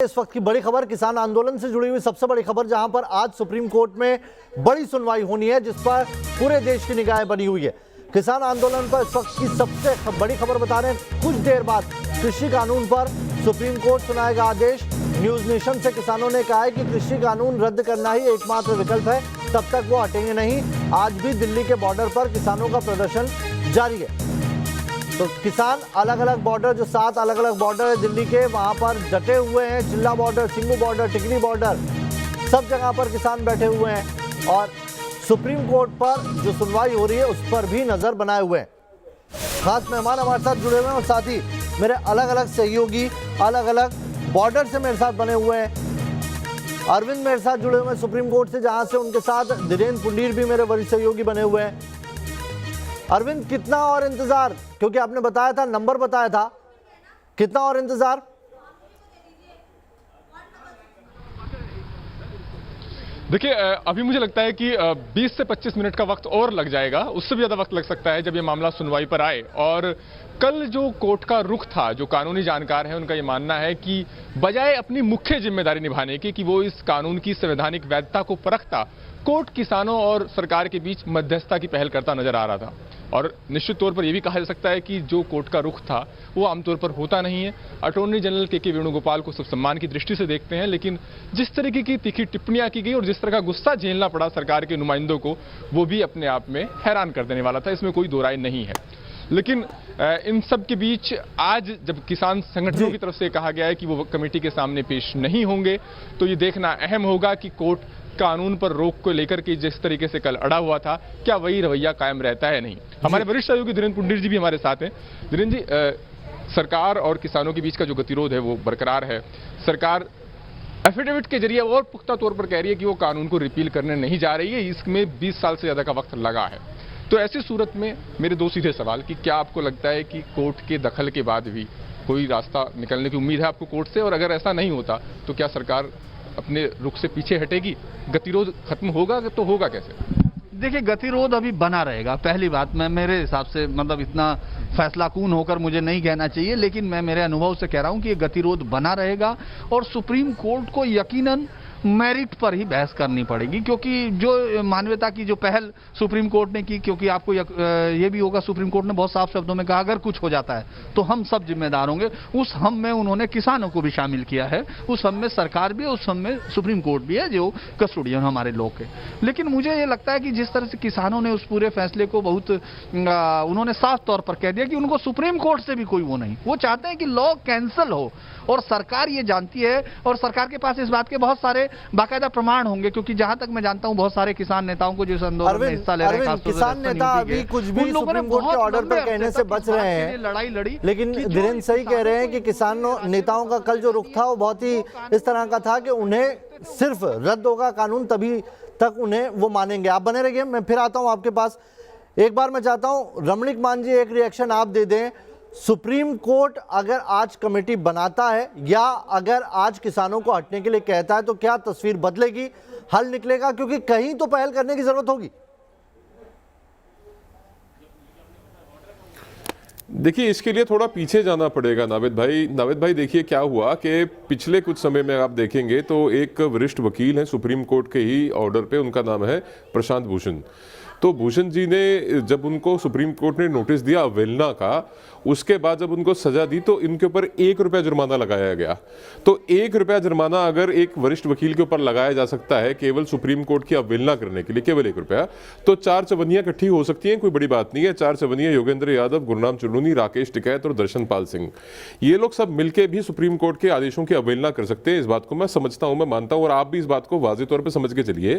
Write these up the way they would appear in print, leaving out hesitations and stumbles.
इस वक्त की बड़ी खबर किसान आंदोलन से जुड़ी हुई सबसे बड़ी खबर, जहां पर आज सुप्रीम कोर्ट में बड़ी सुनवाई होनी है, जिस पर पूरे देश की निगाहें बनी हुई है। किसान आंदोलन पर इस वक्त की सबसे बड़ी खबर बता रहे हैं। कुछ देर बाद कृषि कानून पर सुप्रीम कोर्ट सुनाएगा आदेश। न्यूज नेशन से किसानों ने कहा है कि कृषि कानून रद्द करना ही एकमात्र विकल्प है, तब तक वो हटेंगे नहीं। आज भी दिल्ली के बॉर्डर पर किसानों का प्रदर्शन जारी है। तो किसान अलग अलग बॉर्डर, जो 7 अलग अलग बॉर्डर है दिल्ली के, वहां पर डटे हुए हैं। चिल्ला बॉर्डर, सिंगू बॉर्डर, टिकरी बॉर्डर, सब जगह पर किसान बैठे हुए हैं और सुप्रीम कोर्ट पर जो सुनवाई हो रही है उस पर भी नजर बनाए हुए हैं। खास मेहमान हमारे साथ जुड़े हुए हैं और साथ ही मेरे अलग अलग सहयोगी अलग अलग बॉर्डर से मेरे साथ बने हुए हैं। अरविंद मेरे साथ जुड़े हुए हैं सुप्रीम कोर्ट से, जहां से उनके साथ धीरेन्द्र पुंडीर भी मेरे वरिष्ठ सहयोगी बने हुए हैं। अरविंद, कितना और इंतजार, क्योंकि आपने बताया था, नंबर बताया था, कितना और इंतजार? देखिए, अभी मुझे लगता है कि 20 से 25 मिनट का वक्त और लग जाएगा। उससे भी ज़्यादा वक्त लग सकता है जब ये मामला सुनवाई पर आए। और कल जो कोर्ट का रुख था, जो कानूनी जानकार है उनका ये मानना है कि बजाय अपनी मुख्य जिम्मेदारी निभाने की कि वो इस कानून की संवैधानिक वैधता को परखता, कोर्ट किसानों और सरकार के बीच मध्यस्थता की पहल करता नजर आ रहा था। और निश्चित तौर पर यह भी कहा जा सकता है कि जो कोर्ट का रुख था वो आमतौर पर होता नहीं है। अटॉर्नी जनरल के वेणुगोपाल को सब सम्मान की दृष्टि से देखते हैं, लेकिन जिस तरीके की तीखी टिप्पणियां की गई और जिस तरह का गुस्सा झेलना पड़ा सरकार के नुमाइंदों को, वो भी अपने आप में हैरान कर देने वाला था। इसमें कोई दो राय नहीं है। लेकिन इन सब के बीच आज जब किसान संगठनों की तरफ से कहा गया है कि वो कमेटी के सामने पेश नहीं होंगे, तो ये देखना अहम होगा कि कोर्ट कानून पर रोक को लेकर के जिस तरीके से कल अड़ा हुआ था, क्या वही रवैया कायम रहता है नहीं। हमारे वरिष्ठ सहयोगी धीरेन्द्र पुंडीर जी भी हमारे साथ हैं। धीरेन्द्र जी, सरकार और किसानों के बीच का जो गतिरोध है वो बरकरार है। सरकार एफिडेविट के जरिए और पुख्ता तौर पर कह रही है कि वो कानून को रिपील करने नहीं जा रही है। इसमें 20 साल से ज्यादा का वक्त लगा है। तो ऐसी सूरत में मेरे दो सीधे सवाल कि क्या आपको लगता है कि कोर्ट के दखल के बाद भी कोई रास्ता निकलने की उम्मीद है आपको कोर्ट से? और अगर ऐसा नहीं होता तो क्या सरकार अपने रुख से पीछे हटेगी? गतिरोध खत्म होगा तो होगा कैसे? देखिए, गतिरोध अभी बना रहेगा। पहली बात, मैं मेरे हिसाब से मतलब इतना फैसला कून होकर मुझे नहीं कहना चाहिए, लेकिन मैं मेरे अनुभव से कह रहा हूं कि ये गतिरोध बना रहेगा और सुप्रीम कोर्ट को यकीनन मेरिट पर ही बहस करनी पड़ेगी। क्योंकि जो मानवता की जो पहल सुप्रीम कोर्ट ने की, क्योंकि आपको ये भी होगा, सुप्रीम कोर्ट ने बहुत साफ शब्दों में कहा अगर कुछ हो जाता है तो हम सब जिम्मेदार होंगे। उस हम में उन्होंने किसानों को भी शामिल किया है, उस हम में सरकार भी है, उस हम में सुप्रीम कोर्ट भी है जो कस्टोडियन हमारे लॉ के। लेकिन मुझे ये लगता है कि जिस तरह से किसानों ने उस पूरे फैसले को बहुत उन्होंने साफ तौर पर कह दिया कि उनको सुप्रीम कोर्ट से भी कोई वो नहीं, वो चाहते हैं कि लॉ कैंसिल हो। और सरकार ये जानती है और सरकार के पास इस बात के बहुत सारे बाकायदा प्रमाण होंगे, क्योंकि जहां तक मैं जानता हूं बहुत सारे किसान नेताओं को जो इस आंदोलन में हिस्सा ले रहे हैं, किसान नेता अभी कुछ भी सुप्रीम कोर्ट के ऑर्डर पर कहने से बच रहे हैं, लड़ाई लड़ी। लेकिन धीरेन्द्र सही कह रहे हैं कि किसानों नेताओं का कल जो रुख था वो बहुत ही इस तरह का था कि उन्हें सिर्फ रद्द होगा कानून तभी तक उन्हें वो मानेंगे। आप बने रहिए, मैं फिर आता हूं आपके पास। एक बार मैं चाहता हूं रमणीक मान जी, एक रिएक्शन आप दे दें। सुप्रीम कोर्ट अगर आज कमेटी बनाता है या अगर आज किसानों को हटने के लिए कहता है, तो क्या तस्वीर बदलेगी, हल निकलेगा? क्योंकि कहीं तो पहल करने की जरूरत होगी। देखिए, इसके लिए थोड़ा पीछे जाना पड़ेगा नावेद भाई। देखिए क्या हुआ कि पिछले कुछ समय में आप देखेंगे तो एक वरिष्ठ वकील हैं सुप्रीम कोर्ट के ही ऑर्डर पे, उनका नाम है प्रशांत भूषण। तो भूषण जी ने जब उनको सुप्रीम कोर्ट ने नोटिस दिया अवहेलना का, उसके बाद जब उनको सजा दी तो इनके ऊपर 1 रुपया जुर्माना लगाया गया। तो 1 रुपया जुर्माना अगर एक वरिष्ठ वकील के ऊपर लगाया जा सकता है केवल सुप्रीम कोर्ट की अवहेलना करने के लिए, केवल 1 रुपया, तो 4 चवन्नियां इकट्ठी हो सकती हैं, कोई बड़ी बात नहीं है। 4 चवन्नियां योगेंद्र यादव, गुरनाम चुन्नूनी, राकेश टिकैत और दर्शन पाल सिंह, ये लोग सब मिलकर भी सुप्रीम कोर्ट के आदेशों की अवहेलना कर सकते हैं। इस बात को मैं समझता हूं, मैं मानता हूं, और आप भी इस बात को वाज़ेह तौर पर समझ के चलिए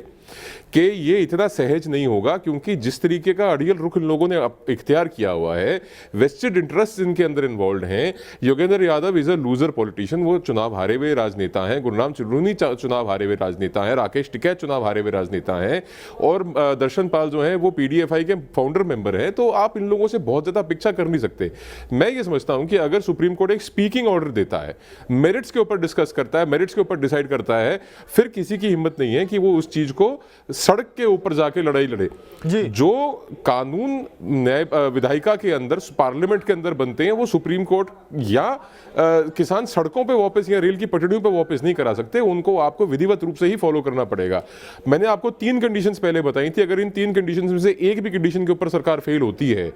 कि ये इतना सहज नहीं होगा, क्योंकि जिस तरीके का अड़ियल रुख इन लोगों ने इख्तियार किया हुआ है, वेस्टेड इंटरेस्ट इनके अंदर इन्वॉल्व हैं। Yogendra Yadav is a loser politician, वो चुनाव हारे हुए राजनेता हैं। गुरनाम चुन्नूनी चुनाव हारे हुए राजनेता हैं। राकेश टिकैत चुनाव हारे हुए राजनेता हैं। और दर्शन पाल जो हैं वो पीडीएफआई के फाउंडर मेंबर हैं। तो आप इन लोगों से बहुत ज्यादा अपेक्षा कर नहीं सकते। मैं ये समझता हूं कि अगर सुप्रीम कोर्ट एक स्पीकिंग ऑर्डर देता है, मेरिट्स के ऊपर डिस्कस करता है, मेरिट्स के ऊपर डिसाइड करता है, फिर किसी की हिम्मत नहीं है कि वो उस चीज को सड़क के ऊपर जाके लड़ाई लड़े। जी। जो कानून न्याय विधायिका के अंदर पार्लियामेंट के अंदर बनते हैं वो सुप्रीम कोर्ट या किसान सड़कों पे वापस या रेल की पटरियों पे वापस नहीं करा सकते, उनको आपको विधिवत रूप से ही फॉलो करना पड़ेगा। मैंने आपको 3 कंडीशंस पहले बताई थी, अगर इन 3 कंडीशंस में से एक भी कंडीशन के ऊपर सरकार फेल होती है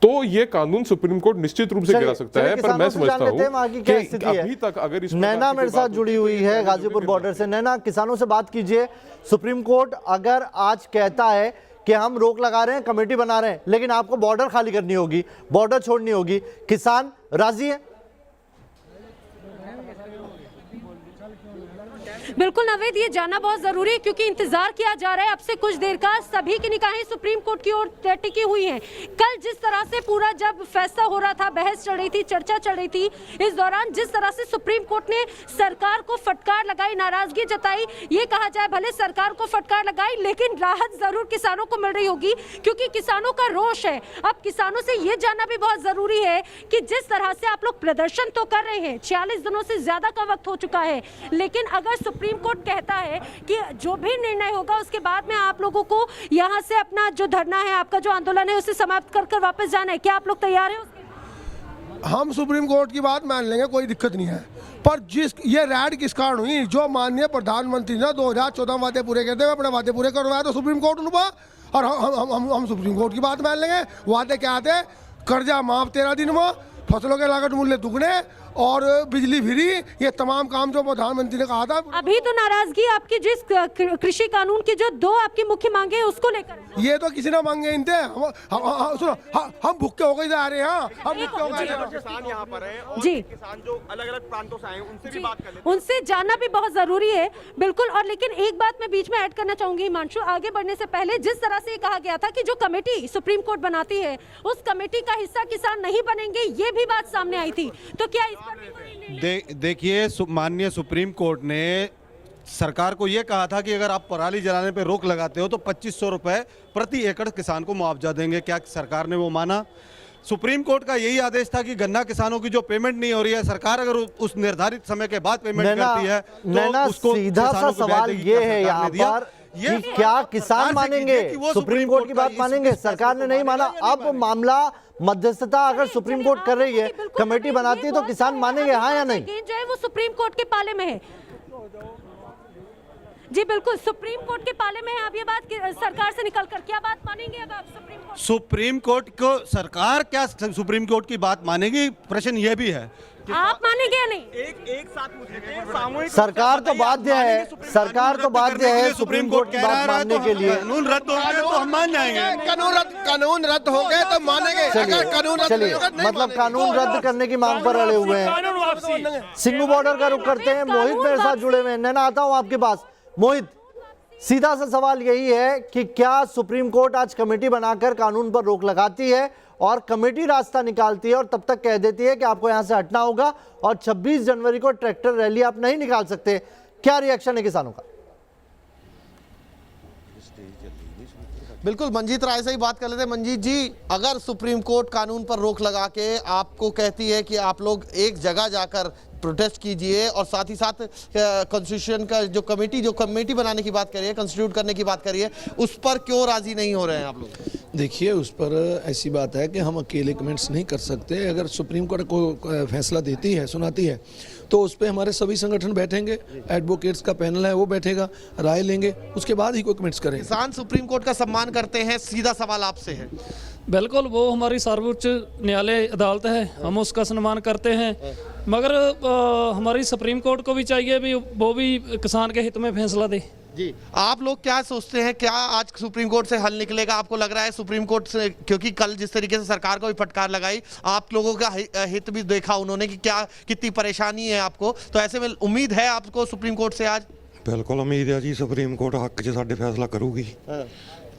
तो ये कानून सुप्रीम कोर्ट निश्चित रूप से गिरा सकता है। पर मैं समझता हूं कि अभी तक अगर इस नैना मेरे साथ जुड़ी हुई है गाजीपुर बॉर्डर से। नैना, किसानों से बात कीजिए। सुप्रीम कोर्ट अगर आज कहता है कि हम रोक लगा रहे हैं, कमेटी बना रहे हैं, लेकिन आपको बॉर्डर खाली करनी होगी, बॉर्डर छोड़नी होगी, किसान राजी है? बिल्कुल नवेद, ये जानना बहुत जरूरी है क्योंकि इंतजार किया जा रहा है अब से कुछ देर का। सभी की निगाहें सुप्रीम कोर्ट की ओर टिकी हुई हैं। कल जिस तरह से पूरा जब फैसला हो रहा था, बहस चल रही थी, चर्चा चल रही थी, इस दौरान जिस तरह से सुप्रीम कोर्ट ने सरकार को फटकार लगाई, नाराजगी जताई, ये कहा जाए भले सरकार को फटकार लगाई लेकिन राहत जरूर किसानों को मिल रही होगी क्योंकि किसानों का रोष है। अब किसानों से ये जानना भी बहुत जरूरी है कि जिस तरह से आप लोग प्रदर्शन तो कर रहे हैं, 46 दिनों से ज्यादा का वक्त हो चुका है, लेकिन अगर सुप्रीम कोर्ट कहता है कि जो भी निर्णय होगा उसके बाद में आप लोगों को यहां से अपना जो धरना है, आपका जो आंदोलन है, उसे समाप्त कर वापस जाना है, क्या आप लोग तैयार हैं उसके? हम सुप्रीम कोर्ट की बात मान लेंगे, कोई दिक्कत नहीं है। पर जिस ये रैड किस कारण हुई, जो माननीय प्रधानमंत्री ने 2014 वादे पूरे करते हुए अपने वादे पूरे करवाए तो सुप्रीम कोर्ट उनका, और हम सुप्रीम कोर्ट की बात मान लेंगे। वादे क्या थे? कर्जा माफ 13 दिन में, फसलों के लागत मूल्य दुगने और बिजली फ्री, ये तमाम काम जो प्रधानमंत्री ने कहा था। अभी तो नाराजगी आपकी जिस कृषि कानून की जो 2 आपकी मुख्य मांगे हैं उसको लेकर, ये तो किसी ने मांगे इनते, सुनो हम भूखे हो गए जा रहे हैं, हम भूखे हो गए। किसान यहाँ पर हैं और जी, किसान जो अलग अलग प्रांतों से आए हैं उनसे भी बात कर लेते हैं। उनसे जानना भी बहुत जरूरी है। बिल्कुल। और लेकिन एक बात मैं बीच में ऐड करना चाहूंगी हिमांशु, आगे बढ़ने से पहले जिस तरह से कहा गया था कि जो कमेटी सुप्रीम कोर्ट बनाती है उस कमेटी का हिस्सा किसान नहीं बनेंगे, ये भी बात सामने आई थी, तो क्या इस पर भी कोई देखिए, माननीय सुप्रीम कोर्ट ने सरकार को यह कहा था कि अगर आप पराली जलाने पर रोक लगाते हो तो 2500 रुपए प्रति एकड़ किसान को मुआवजा देंगे। क्या सरकार ने वो माना? सुप्रीम कोर्ट का यही आदेश था कि गन्ना किसानों की जो पेमेंट नहीं हो रही है, सरकार अगर उस निर्धारित समय के बाद पेमेंट करती है तो उसको सीधा सा सवाल ये है यहाँ पर कि क्या किसान मानेंगे? सुप्रीम कोर्ट की बात मानेंगे? सरकार ने नहीं माना। अब मामला मध्यस्थता अगर सुप्रीम कोर्ट कर रही है, कमेटी बनाती है, तो किसान मानेंगे हाँ या नहीं? जो है वो सुप्रीम कोर्ट के पाले में है। जी बिल्कुल, सुप्रीम कोर्ट के पाले में है। अब ये बात सरकार से निकलकर क्या बात मानेंगे अब आप सुप्रीम कोर्ट को? सरकार क्या सुप्रीम कोर्ट की बात मानेगी? प्रश्न ये भी है, आप मानेंगे या नहीं? एक साथ पूछेंगे, सामूहिक सरकार तो बाध्य है, सरकार तो बाध्य है सुप्रीम कोर्ट की बात मानने के लिए। कानून रद्द हो गए तो हम मान जाएंगे। कानून रद्द हो गए तो मानेंगे। अगर कानून रद्द नहीं होगा, नहीं मतलब कानून रद्द करने की मांग पर अड़े हुए हैं। सिंगू बॉर्डर का रुख करते हैं। मोहित मेरे साथ जुड़े हुए हैं। नैना, आता हूं आपके पास। मोहित, सीधा सा सवाल यही है कि क्या सुप्रीम कोर्ट आज कमेटी बनाकर कानून पर रोक लगाती है और कमेटी रास्ता निकालती है और तब तक कह देती है कि आपको यहां से हटना होगा और 26 जनवरी को ट्रैक्टर रैली आप नहीं निकाल सकते? क्या रिएक्शन है किसानों का? बिल्कुल, मंजीत राय से ही बात कर लेते हैं। मंजीत जी, अगर सुप्रीम कोर्ट कानून पर रोक लगा के आपको कहती है कि आप लोग एक जगह जाकर प्रोटेस्ट कीजिए और साथ ही साथ कॉन्स्टिट्यूशन का जो कमेटी बनाने की बात करिए, कॉन्स्टिट्यूट करने की बात करिए, उस पर क्यों राजी नहीं हो रहे हैं आप लोग? देखिए, उस पर ऐसी बात है कि हम अकेले कमेंट्स नहीं कर सकते। अगर सुप्रीम कोर्ट को फैसला देती है, सुनाती है, तो उस पर हमारे सभी संगठन बैठेंगे, एडवोकेट्स का पैनल है वो बैठेगा, राय लेंगे, उसके बाद ही कोई कमेंट्स करेंगे। किसान सुप्रीम कोर्ट का सम्मान करते हैं, सीधा सवाल आपसे है। बिल्कुल, वो हमारी सर्वोच्च न्यायालय अदालत है, हम उसका सम्मान करते हैं, मगर हमारी सुप्रीम कोर्ट को भी चाहिए भी वो भी किसान के हित में फैसला दे। जी, आप लोग क्या सोचते हैं, क्या आज सुप्रीम कोर्ट से हल निकलेगा? आपको लग रहा है सुप्रीम कोर्ट से, क्योंकि कल जिस तरीके से सरकार को भी फटकार लगाई, आप लोगों का हित भी देखा उन्होंने कि क्या कितनी परेशानी है आपको, तो ऐसे में उम्मीद है आपको सुप्रीम कोर्ट से आज? बिल्कुल उम्मीद है जी, सुप्रीम कोर्ट हक से साडे फैसला करूगी,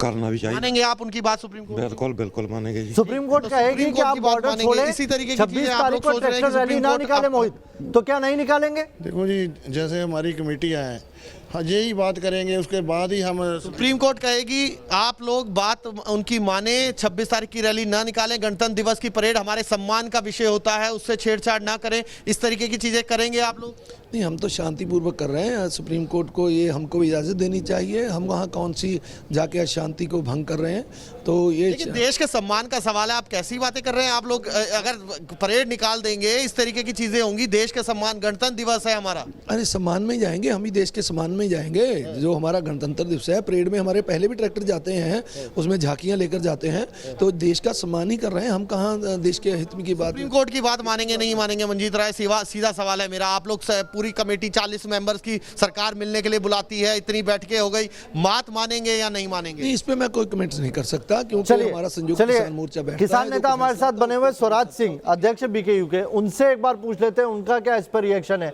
करना भी चाहिए। मानेंगे आप उनकी बात सुप्रीम कोर्ट? बिल्कुल बिल्कुल मानेंगे जी। सुप्रीम कोर्ट कहेगी कि आप बॉर्डर छोड़ें, इसी तरीके की 26 तारीख को ट्रैक्टर रैली ना निकाले। मोहित, तो क्या नहीं निकालेंगे? देखो जी, जैसे हमारी कमेटियां हैं, हाँ यही बात करेंगे, उसके बाद ही हम सुप्रीम कोर्ट कहेगी आप लोग बात उनकी माने, 26 तारीख की रैली ना निकालें, गणतंत्र दिवस की परेड हमारे सम्मान का विषय होता है, उससे छेड़छाड़ ना करें, इस तरीके की चीजें करेंगे आप लोग? नहीं, हम तो शांतिपूर्वक कर रहे हैं। सुप्रीम कोर्ट को ये हमको इजाज़त देनी चाहिए। हम वहाँ कौन सी जाके अशांति को भंग कर रहे हैं? तो ये लेकिन देश के सम्मान का सवाल है, आप कैसी बातें कर रहे हैं? आप लोग अगर परेड निकाल देंगे, इस तरीके की चीजें होंगी, देश के सम्मान, गणतंत्र दिवस है हमारा। अरे सम्मान में ही जाएंगे, हम ही देश के सम्मान में ही जाएंगे। जो हमारा गणतंत्र दिवस है, परेड में हमारे पहले भी ट्रैक्टर जाते हैं, उसमें झांकियां लेकर जाते हैं, तो देश का सम्मान ही कर रहे हैं। हम कहाँ देश के हित की बात। सुप्रीम कोर्ट की बात मानेंगे नहीं मानेंगे? मंजीत राय, सीधा सवाल है मेरा। आप लोग पूरी कमेटी 40 मेंबर्स की सरकार मिलने के लिए बुलाती है, इतनी बैठकें हो गई, बात मानेंगे या नहीं मानेंगे? नहीं, इस पे मैं कोई कमेंट्स नहीं कर सकता, क्योंकि हमारा संयुक्त किसान मोर्चा बैठता है। किसान नेता हमारे साथ बने हुए स्वराज सिंह, अध्यक्ष बीकेयू के, उनसे एक बार पूछ लेते हैं उनका क्या इस पर रिएक्शन है।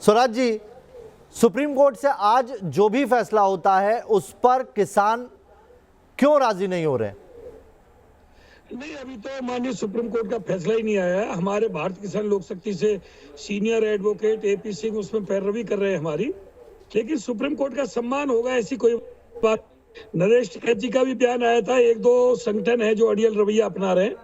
स्वराज जी, सुप्रीम कोर्ट से आज जो भी फैसला होता है उस पर किसान क्यों राजी नहीं हो रहे? नहीं, अभी तो माननीय सुप्रीम कोर्ट का फैसला ही नहीं आया है। हमारे भारत किसान लोक शक्ति से सीनियर एडवोकेट AP सिंह उसमें पैरवी कर रहे हैं हमारी, लेकिन सुप्रीम कोर्ट का सम्मान होगा ऐसी कोई बात। नरेश टिकैत जी का भी बयान आया था, 1-2 संगठन है जो अड़ियल रवैया अपना रहे हैं,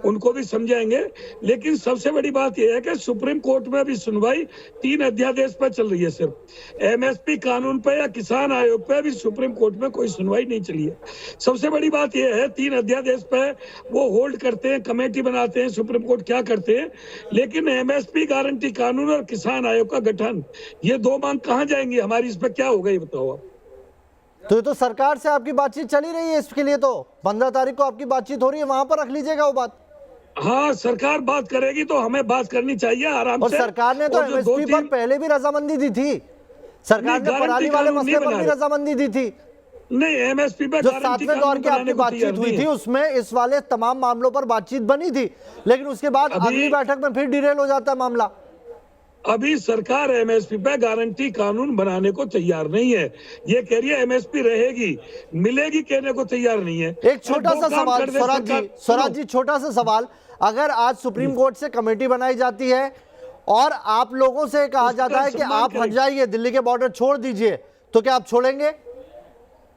उनको भी समझाएंगे। लेकिन सबसे बड़ी बात यह है कि सुप्रीम कोर्ट में अभी सुनवाई 3 अध्यादेश पर चल रही है। सिर्फ MSP कानून पे या किसान आयोग पे अभी सुप्रीम कोर्ट में कोई सुनवाई नहीं चली है। सबसे बड़ी बात यह है, 3 अध्यादेश पे वो होल्ड करते हैं, कमेटी बनाते हैं, सुप्रीम कोर्ट क्या करते हैं, लेकिन MSP गारंटी कानून और किसान आयोग का गठन, ये 2 मांग कहाँ जाएंगी हमारी? इस पर क्या होगा ये बताओ आप। तो ये तो सरकार से आपकी बातचीत चली रही है, इसके लिए तो 15 तारीख को आपकी बातचीत हो रही है, वहां पर रख लीजिएगा वो बात। हाँ, सरकार बात करेगी तो हमें बात करनी चाहिए आराम से। और सरकार ने तो MSP पर पहले भी रजामंदी दी थी, सरकार ने पराली वाले मसले पर भी रजामंदी दी थी। नहीं, MSP पे जो 7वें दौर की आपकी बातचीत हुई थी उसमें इस वाले तमाम मामलों पर बातचीत बनी थी, लेकिन उसके बाद अगली बैठक में फिर डिरेल हो जाता है मामला। अभी सरकार MSP पे गारंटी कानून बनाने को तैयार नहीं है। ये कह रही है MSP रहेगी, मिलेगी कहने को तैयार नहीं है। एक छोटा सा सवाल स्वराज जी, छोटा सा सवाल, अगर आज सुप्रीम कोर्ट से कमेटी बनाई जाती है और आप लोगों से कहा जाता है कि आप हट जाइए, दिल्ली के बॉर्डर छोड़ दीजिए, तो क्या आप छोड़ेंगे?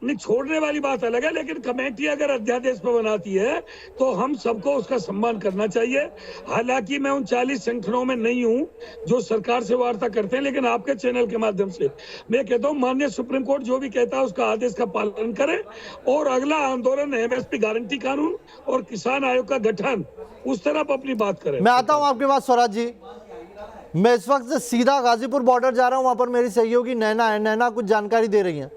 नहीं, छोड़ने वाली बात अलग है, लेकिन कमेटी अगर अध्यादेश पर बनाती है तो हम सबको उसका सम्मान करना चाहिए। हालांकि मैं उन 40 संगठनों में नहीं हूं जो सरकार से वार्ता करते हैं, लेकिन आपके चैनल के माध्यम से मैं कहता हूं माननीय सुप्रीम कोर्ट जो भी कहता है उसका आदेश का पालन करे और अगला आंदोलन MSP गारंटी कानून और किसान आयोग का गठन, उस तरफ अपनी बात करें। मैं आता हूं आपके पास स्वराज जी। मैं इस वक्त सीधा गाजीपुर बॉर्डर जा रहा हूं, वहां पर मेरी सहयोगी नैना है, नैना कुछ जानकारी दे रही है।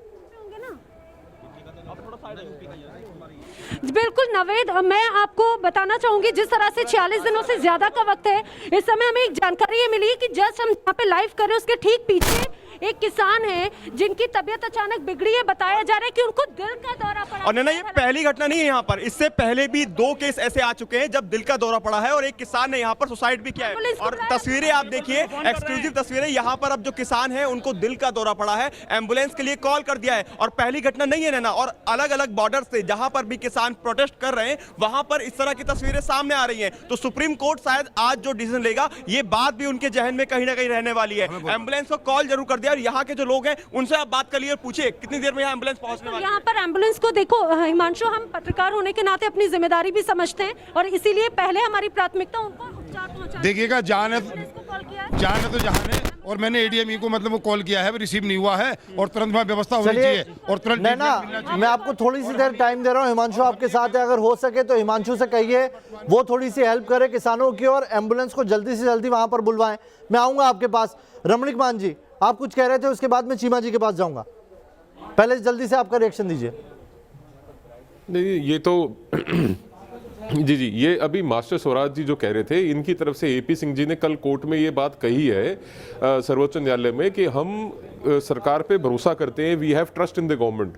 बिल्कुल नवेद, मैं आपको बताना चाहूंगी जिस तरह से 46 दिनों से ज्यादा का वक्त है, इस समय हमें एक जानकारी ये मिली कि जस्ट हम यहाँ पे लाइव कर रहे हैं, उसके ठीक पीछे एक किसान है जिनकी तबीयत अचानक बिगड़ी है। बताया जा रहा है कि उनको दिल का दौरा पड़ा। और नहीं, ये पहली घटना नहीं है यहाँ पर, इससे पहले भी 2 केस ऐसे आ चुके हैं जब दिल का दौरा पड़ा है और एक किसान ने यहाँ पर सुसाइड भी किया है। और तस्वीरें आप देखिए, एक्सक्लूसिव तस्वीरें, यहाँ पर अब जो किसान है उनको दिल का दौरा पड़ा है, एम्बुलेंस के लिए कॉल कर दिया है। और पहली घटना नहीं है ना, और अलग अलग बॉर्डर से जहां पर भी किसान प्रोटेस्ट कर रहे हैं वहां पर इस तरह की तस्वीरें सामने आ रही हैं। तो सुप्रीम कोर्ट शायद आज जो डिसीजन लेगा ये बात भी उनके जहन में कहीं ना कहीं रहने वाली है। एम्बुलेंस को कॉल जरूर कर दिया और यहाँ के जो लोग हैं उनसे आप बात कर लिए और पूछिए कितनी देर में यहाँ एम्बुलेंस पहुंचने वाली है। यहाँ पर एम्बुलेंस को देखो हिमांशु, हम पत्रकार होने के नाते अपनी जिम्मेदारी भी समझते हैं और इसीलिए पहले हमारी प्राथमिकता उनको उपचार पहुंचाना। देखिएगा, जान है तो जहान है, और मैंने ADME को मतलब वो कॉल किया है, रिसीव नहीं हुआ है और तुरंत वहाँ व्यवस्था होनी चाहिए और तुरंत। नैना, मैं आपको थोड़ी सी देर टाइम दे रहा हूँ, हिमांशु आपके साथ है, अगर हो सके तो हिमांशु से कहिए वो थोड़ी सी हेल्प करे किसानों की और एम्बुलेंस को जल्दी से जल्दी वहां पर बुलवाएं। मैं आऊंगा आपके पास। रमणीक मान जी, आप कुछ कह रहे थे, उसके बाद मैं चीमा जी के पास जाऊंगा, पहले जल्दी से आपका रिएक्शन दीजिए। नहीं, ये तो जी, ये अभी मास्टर स्वराज जी जो कह रहे थे, इनकी तरफ से AP सिंह जी ने कल कोर्ट में ये बात कही है सर्वोच्च न्यायालय में कि हम सरकार पे भरोसा करते हैं, we have trust in the government.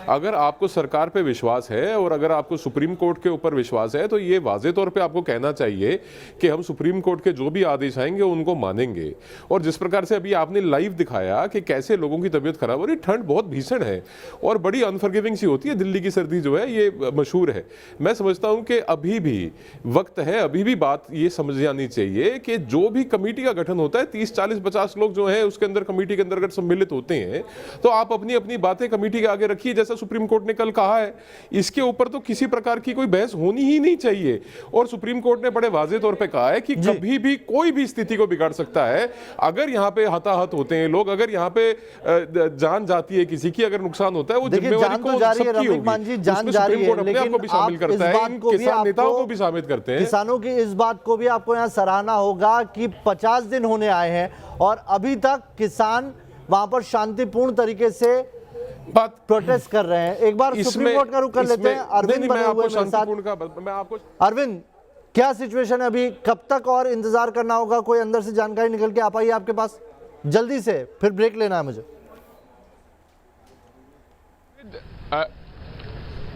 अगर आपको सरकार पे विश्वास है और अगर आपको सुप्रीम कोर्ट के ऊपर विश्वास है तो ये वाजे तौर पे आपको कहना चाहिए कि हम सुप्रीम कोर्ट के जो भी आदेश आएंगे उनको मानेंगे। और जिस प्रकार से अभी आपने लाइव दिखाया कि कैसे लोगों की तबीयत खराब हो रही, ठंड बहुत भीषण है और बड़ी अनफॉरगिविंग सी होती है, दिल्ली की सर्दी जो है ये मशहूर है। मैं समझता हूँ कि अभी भी वक्त है, अभी भी बात ये समझ आनी चाहिए कि जो भी कमेटी का गठन होता है 30, 40, 50 लोग जो हैं उसके अंदर, कमेटी के अंदर अगर सम्मिलित होते हैं तो आप अपनी अपनी बातें कमेटी के आगे रखिए, जैसा सुप्रीम कोर्ट ने कल कहा है। इसके ऊपर तो किसी प्रकार की कोई बहस होनी ही नहीं चाहिए। और सुप्रीम कोर्ट ने बड़े वाजे तौर पे कहा है कि कभी भी कोई भी स्थिति को बिगाड़ सकता है। अगर यहाँ पे हताहत होते हैं लोग, अगर यहाँ पे जान जाती है किसी की, अगर नुकसान होता है, वो जिम्मेवारी को सबकी होगी। जान जा रही है, अपने आप को भी शामिल करता है, इन किसान नेताओं को भी शामिल करते हैं। किसानों की इस बात को भी आपको यहाँ सराहना होगा कि 50 दिन होने आए हैं और अभी तक किसान वहां पर शांतिपूर्ण तरीके से प्रोटेस्ट कर रहे हैं। एक बार सुप्रीम कोर्ट का रुख कर लेते हैं। अरविंद बने हुए मेरे साथ। अरविंद, क्या सिचुएशन है अभी, कब तक और इंतजार करना होगा? कोई अंदर से जानकारी निकल के आ पाई आपके पास? जल्दी से, फिर ब्रेक लेना है मुझे।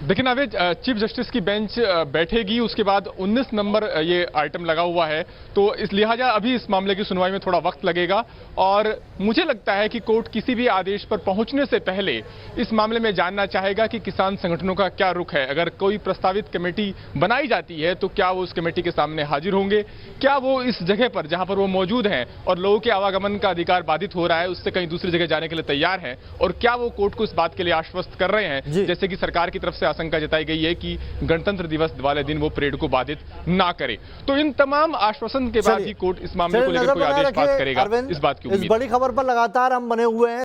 देखिए नावेद, चीफ जस्टिस की बेंच बैठेगी, उसके बाद 19 नंबर ये आइटम लगा हुआ है, तो इस लिहाजा अभी इस मामले की सुनवाई में थोड़ा वक्त लगेगा। और मुझे लगता है कि कोर्ट किसी भी आदेश पर पहुंचने से पहले इस मामले में जानना चाहेगा कि किसान संगठनों का क्या रुख है। अगर कोई प्रस्तावित कमेटी बनाई जाती है तो क्या वो उस कमेटी के सामने हाजिर होंगे, क्या वो इस जगह पर जहां पर वो मौजूद हैं और लोगों के आवागमन का अधिकार बाधित हो रहा है उससे कहीं दूसरी जगह जाने के लिए तैयार हैं, और क्या वो कोर्ट को इस बात के लिए आश्वस्त कर रहे हैं, जैसे कि सरकार की तरफ से आशंका जताई गई है कि गणतंत्र दिवस वाले दिन वो परेड को बाधित ना करे। तो इन तमाम आश्वासन के बाद ही कोर्ट इस मामले को लेकर कोई आदेश पास करेगा, इस बात की उम्मीद। इस बड़ी खबर पर लगातार हम बने हुए हैं।